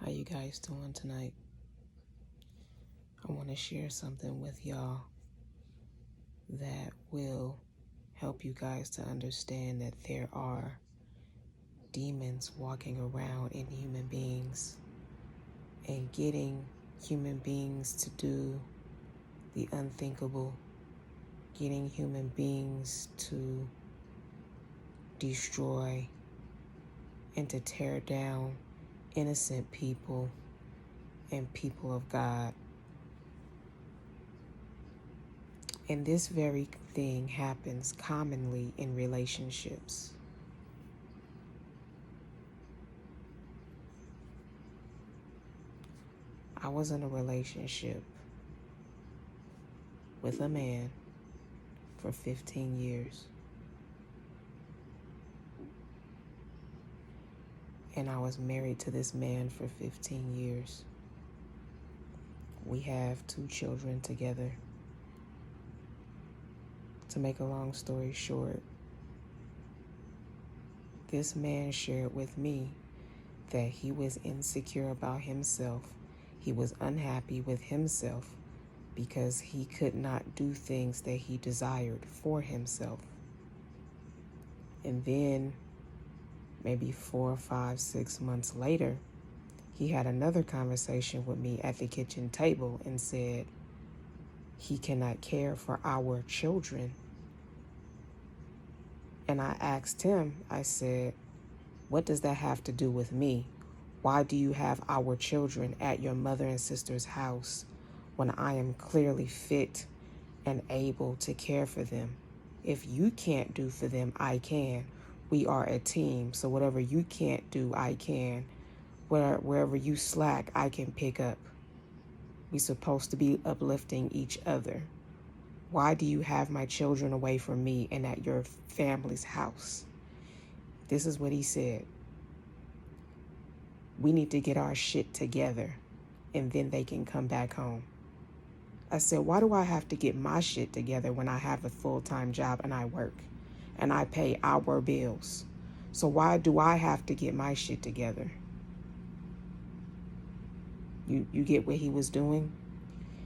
How you guys doing tonight? I want to share something with y'all that will help you guys to understand that there are demons walking around in human beings and getting human beings to do the unthinkable, getting human beings to destroy and to tear down innocent people and people of God. And this very thing happens commonly in relationships. I was in a relationship with a man for 15 years. And I was married to this man for 15 years. We have 2 children together. To make a long story short, this man shared with me that he was insecure about himself. He was unhappy with himself because he could not do things that he desired for himself. And then maybe 4, 5, 6 months later, he had another conversation with me at the kitchen table and said he cannot care for our children. And I asked him, I said, what does that have to do with me? Why do you have our children at your mother and sister's house when I am clearly fit and able to care for them? If you can't do for them, I can. We are a team, so whatever you can't do, I can. Wherever you slack, I can pick up. We're supposed to be uplifting each other. Why do you have my children away from me and at your family's house? This is what he said. We need to get our shit together and then they can come back home. I said, why do I have to get my shit together when I have a full-time job and I work and I pay our bills? So why do I have to get my shit together? You get what he was doing?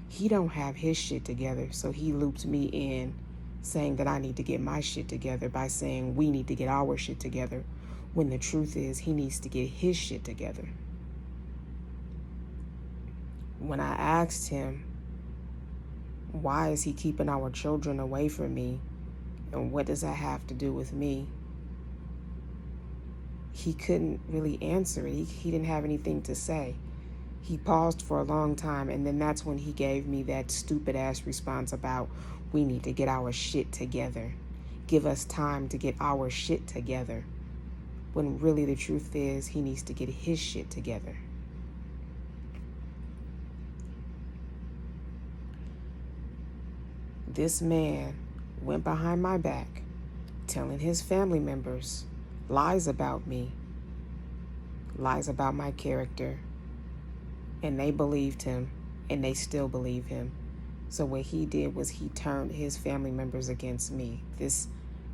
He don't have his shit together, so he looped me in saying that I need to get my shit together by saying we need to get our shit together, when the truth is he needs to get his shit together. When I asked him, why is he keeping our children away from me, and what does that have to do with me, he couldn't really answer it. He didn't have anything to say. He paused for a long time, and then that's when he gave me that stupid ass response about we need to get our shit together. Give us time to get our shit together. When really the truth is he needs to get his shit together. This man went behind my back, telling his family members lies about me, lies about my character, and they believed him, and they still believe him. So what he did was he turned his family members against me. This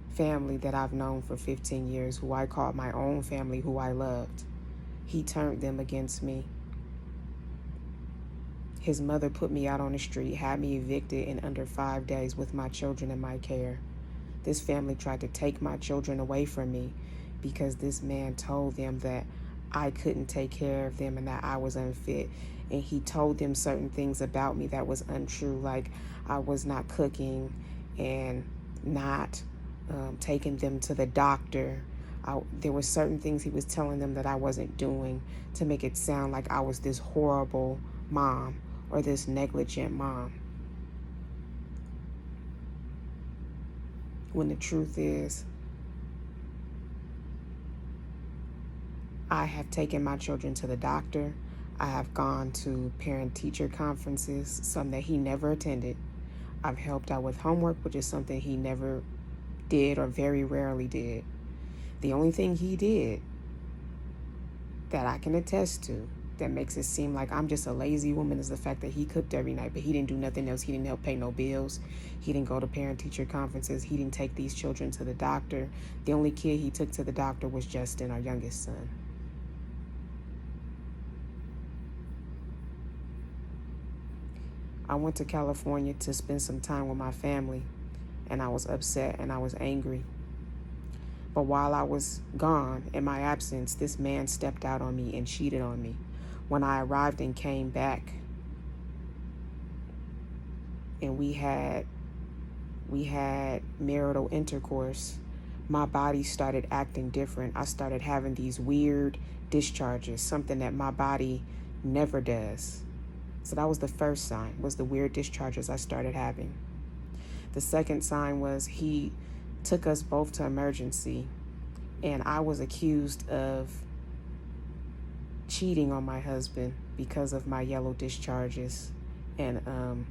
family that I've known for 15 years, who I called my own family, who I loved, he turned them against me. His mother put me out on the street, had me evicted in under 5 days with my children in my care. This family tried to take my children away from me because this man told them that I couldn't take care of them and that I was unfit. And he told them certain things about me that was untrue, like I was not cooking and not taking them to the doctor. There were certain things he was telling them that I wasn't doing to make it sound like I was this horrible mom or this negligent mom. When the truth is, I have taken my children to the doctor. I have gone to parent-teacher conferences, some that he never attended. I've helped out with homework, which is something he never did or very rarely did. The only thing he did that I can attest to that makes it seem like I'm just a lazy woman is the fact that he cooked every night, but he didn't do nothing else. He didn't help pay no bills. He didn't go to parent-teacher conferences. He didn't take these children to the doctor. The only kid he took to the doctor was Justin, our youngest son. I went to California to spend some time with my family, and I was upset and I was angry. But while I was gone, in my absence, this man stepped out on me and cheated on me. When I arrived and came back, and we had marital intercourse, my body started acting different. I started having these weird discharges, something that my body never does. So that was the first sign, was the weird discharges I started having. The second sign was he took us both to emergency, and I was accused of cheating on my husband because of my yellow discharges. And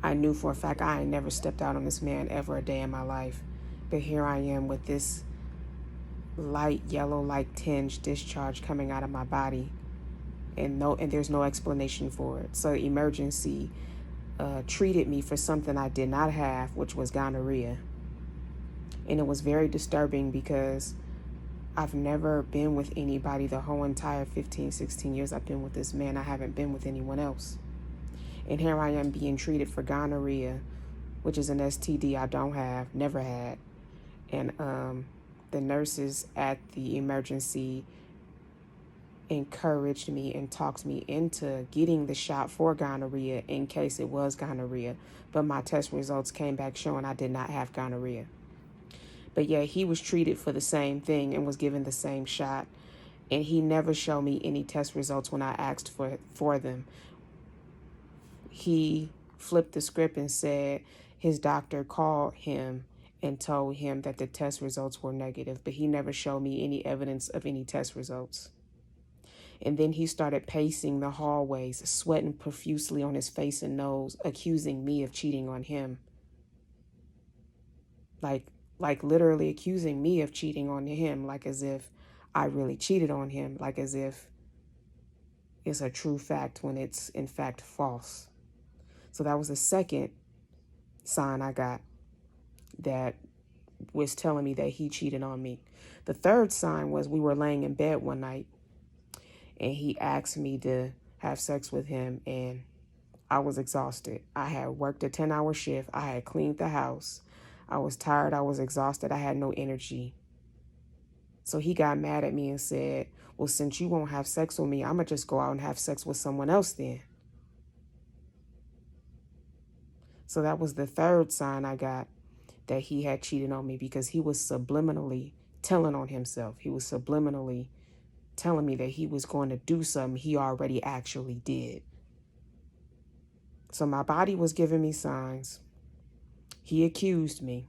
I knew for a fact I ain't never stepped out on this man ever a day in my life. But here I am with this light yellow like tinge discharge coming out of my body, and there's no explanation for it. So emergency treated me for something I did not have, which was gonorrhea. And it was very disturbing because I've never been with anybody the whole entire 15, 16 years I've been with this man. I haven't been with anyone else. And here I am being treated for gonorrhea, which is an STD I don't have, never had. And the nurses at the emergency encouraged me and talked me into getting the shot for gonorrhea in case it was gonorrhea. But my test results came back showing I did not have gonorrhea. But yeah, he was treated for the same thing and was given the same shot. And he never showed me any test results when I asked for them. He flipped the script and said his doctor called him and told him that the test results were negative, but he never showed me any evidence of any test results. And then he started pacing the hallways, sweating profusely on his face and nose, accusing me of cheating on him. Like literally accusing me of cheating on him, like as if I really cheated on him, like as if it's a true fact when it's in fact false. So that was the second sign I got that was telling me that he cheated on me. The third sign was we were laying in bed one night and he asked me to have sex with him, and I was exhausted. I had worked a 10-hour shift. I had cleaned the house. I was tired. I was exhausted. I had no energy. So he got mad at me and said, well, since you won't have sex with me, I'm going to just go out and have sex with someone else then. So that was the third sign I got that he had cheated on me, because he was subliminally telling on himself. He was subliminally telling me that he was going to do something he already actually did. So my body was giving me signs. He accused me.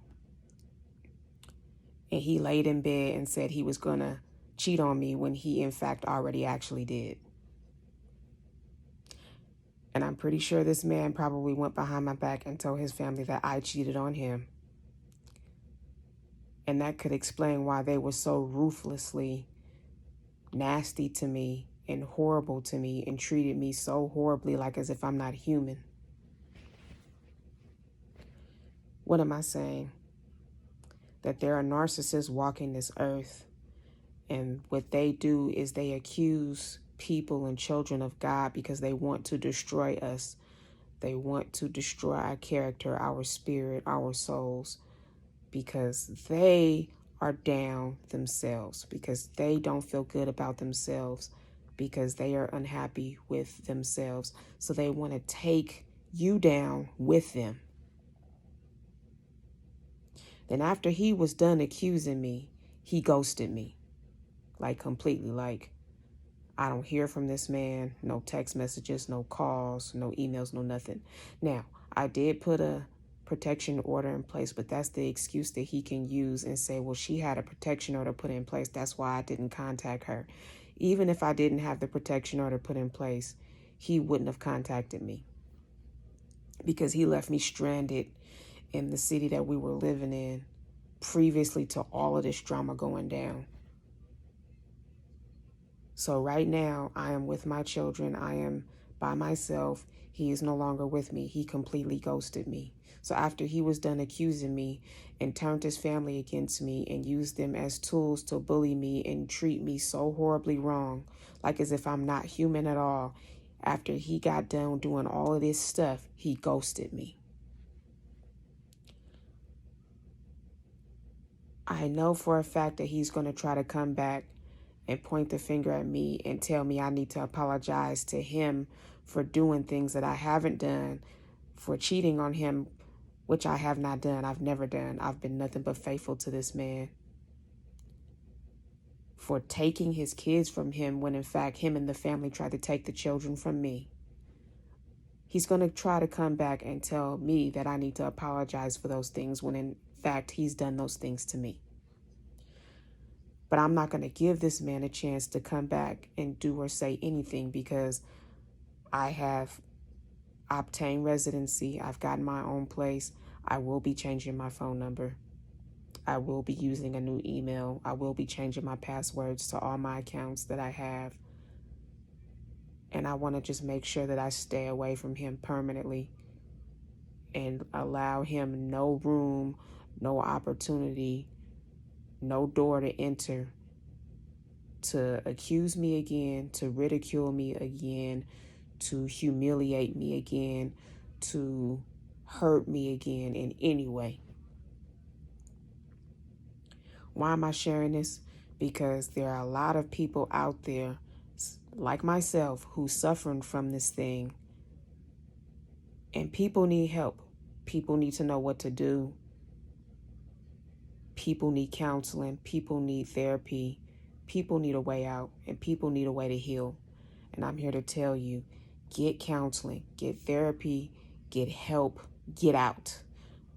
And he laid in bed and said he was going to cheat on me when he, in fact, already actually did. And I'm pretty sure this man probably went behind my back and told his family that I cheated on him. And that could explain why they were so ruthlessly nasty to me and horrible to me and treated me so horribly, like as if I'm not human. What am I saying? That there are narcissists walking this earth, and what they do is they accuse people and children of God because they want to destroy us. They want to destroy our character, our spirit, our souls, because they are down themselves, because they don't feel good about themselves, because they are unhappy with themselves. So they want to take you down with them. Then after he was done accusing me, he ghosted me, like completely. Like, I don't hear from this man, no text messages, no calls, no emails, no nothing. Now, I did put a protection order in place, but that's the excuse that he can use and say, well, she had a protection order put in place. That's why I didn't contact her. Even if I didn't have the protection order put in place, he wouldn't have contacted me, because he left me stranded in the city that we were living in previously to all of this drama going down. So right now, I am with my children. I am by myself. He is no longer with me. He completely ghosted me. So after he was done accusing me and turned his family against me and used them as tools to bully me and treat me so horribly wrong, like as if I'm not human at all, After he got done doing all of this stuff, he ghosted me. I know for a fact that he's going to try to come back and point the finger at me and tell me I need to apologize to him for doing things that I haven't done, for cheating on him, which I have not done. I've never done. I've been nothing but faithful to this man. For taking his kids from him when in fact him and the family tried to take the children from me. He's going to try to come back and tell me that I need to apologize for those things when in fact he's done those things to me. But I'm not going to give this man a chance to come back and do or say anything, because I have obtained residency. I've gotten my own place. I will be changing my phone number. I will be using a new email. I will be changing my passwords to all my accounts that I have. And I want to just make sure that I stay away from him permanently and allow him no room, no opportunity, no door to enter to accuse me again, to ridicule me again, to humiliate me again, to hurt me again in any way. Why am I sharing this? Because there are a lot of people out there like myself who's suffering from this thing, and people need help. People need to know what to do. People need counseling. People need therapy. People need a way out, and people need a way to heal. And I'm here to tell you, get counseling, get therapy, get help, get out.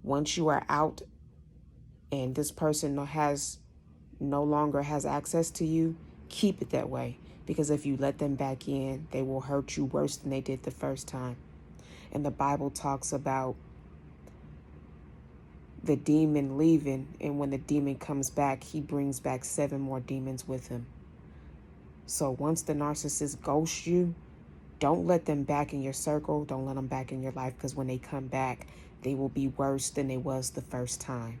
Once you are out and this person no longer has access to you, keep it that way. Because if you let them back in, they will hurt you worse than they did the first time. And the Bible talks about the demon leaving, and when the demon comes back, he brings back 7 more demons with him. So once the narcissist ghosts you, don't let them back in your circle. Don't let them back in your life, because when they come back, they will be worse than they was the first time.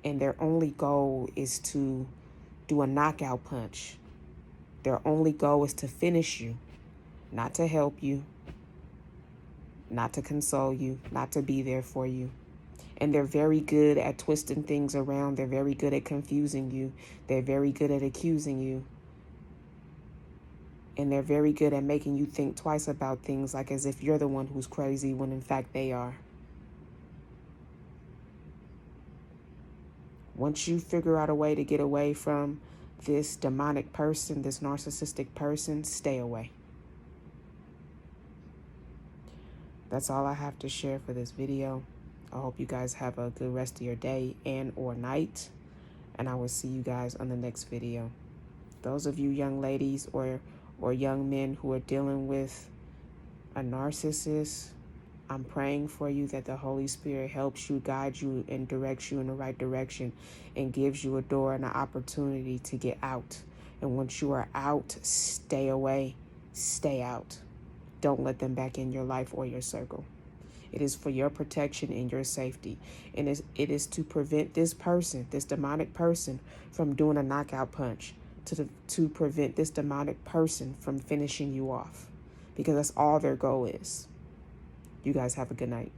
And their only goal is to do a knockout punch. Their only goal is to finish you, not to help you, not to console you, not to be there for you. And they're very good at twisting things around. They're very good at confusing you. They're very good at accusing you. And they're very good at making you think twice about things, like as if you're the one who's crazy when in fact they are. Once you figure out a way to get away from this demonic person, this narcissistic person, stay away. That's all I have to share for this video. I hope you guys have a good rest of your day and or night. And I will see you guys on the next video. Those of you young ladies or young men who are dealing with a narcissist, I'm praying for you that the Holy Spirit helps you, guides you, and directs you in the right direction, and gives you a door and an opportunity to get out. And once you are out, stay away, stay out. Don't let them back in your life or your circle. It is for your protection and your safety. And it is to prevent this person, this demonic person, from doing a knockout punch, to prevent this demonic person from finishing you off. Because that's all their goal is. You guys have a good night.